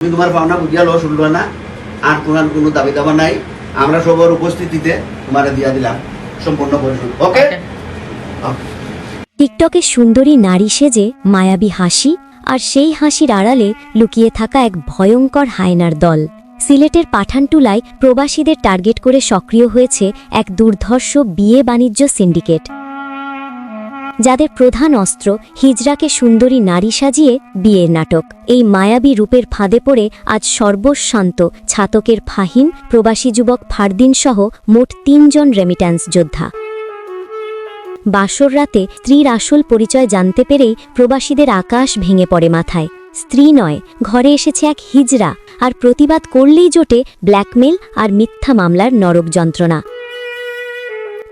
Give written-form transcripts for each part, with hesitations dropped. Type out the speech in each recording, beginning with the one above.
তুমি তোমার পাওনা বুঝিয়া লো শুনলো না, আর তোমার কোনো দাবি দাবা নাই। আমরা সবার উপস্থিতিতে তোমার দিয়া দিলাম সম্পূর্ণ পরিশোধ। ওকে। টিকটকে সুন্দরী নারী সেজে মায়াবী হাসি, আর সেই হাসির আড়ালে লুকিয়ে থাকা এক ভয়ঙ্কর হায়নার দল। সিলেটের পাঠানটুলায় প্রবাসীদের টার্গেট করে সক্রিয় হয়েছে এক দুর্ধর্ষ বিয়ে বাণিজ্য সিন্ডিকেট, যাদের প্রধান অস্ত্র হিজড়াকে সুন্দরী নারী সাজিয়ে বিয়ের নাটক। এই মায়াবী রূপের ফাঁদে পড়ে আজ সর্বশান্ত ছাতকের ফাহিম, প্রবাসী যুবক ফারদিন সহ মোট ৩ জন রেমিট্যান্স যোদ্ধা। বাসর রাতে স্ত্রীর আসল পরিচয় জানতে পেরেই প্রবাসীদের আকাশ ভেঙে পড়ে মাথায়। স্ত্রী নয়, ঘরে এসেছে এক হিজড়া, আর প্রতিবাদ করলেই জোটে ব্ল্যাকমেল আর মিথ্যা মামলার নরক যন্ত্রণা।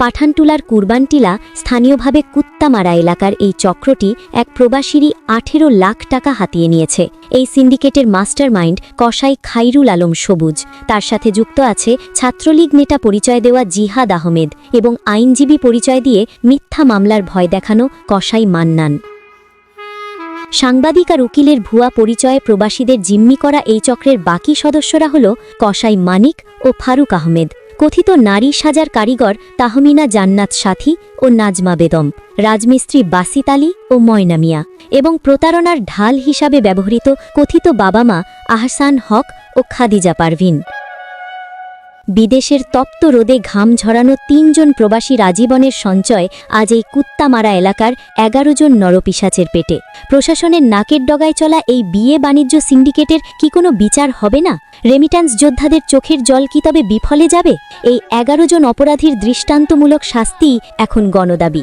পাঠানটুলার কুরবানটিলা, স্থানীয়ভাবে কুত্তামারা এলাকার এই চক্রটি এক প্রবাসীরই ১৮ লাখ টাকা হাতিয়ে নিয়েছে। এই সিন্ডিকেটের মাস্টারমাইন্ড কসাই খাইরুল আলম সবুজ। তার সাথে যুক্ত আছে ছাত্রলীগ নেতা পরিচয় দেওয়া জিহাদ আহমেদ এবং আইনজীবী পরিচয় দিয়ে মিথ্যা মামলার ভয় দেখানো কসাই মান্নান। সাংবাদিক আর উকিলের ভুয়া পরিচয়ে প্রবাসীদের জিম্মি করা এই চক্রের বাকি সদস্যরা হল কসাই মানিক ও ফারুক আহমেদ, কথিত নারী সাজার কারিগর তাহমিনা জান্নাত সাথী ও নাজমা বেদম, রাজমিস্ত্রি বাসিত আলী ও ময়না মিয়া, এবং প্রতারণার ঢাল হিসাবে ব্যবহৃত কথিত বাবা মা আহসান হক ও খাদিজা পারভিন। বিদেশের তপ্ত রোদে ঘাম ঝরানো ৩ জন প্রবাসীর আজীবনের সঞ্চয় আজ এই কুত্তামারা এলাকার ১১ জন নরপিশাচের পেটে। প্রশাসনের নাকের ডগায় চলা এই বিয়ে বাণিজ্য সিন্ডিকেটের কি কোনো বিচার হবে না? রেমিট্যান্স যোদ্ধাদের চোখের জল কি তবে বিফলে যাবে? এই ১১ জন অপরাধীর দৃষ্টান্তমূলক শাস্তিই এখন গণদাবি।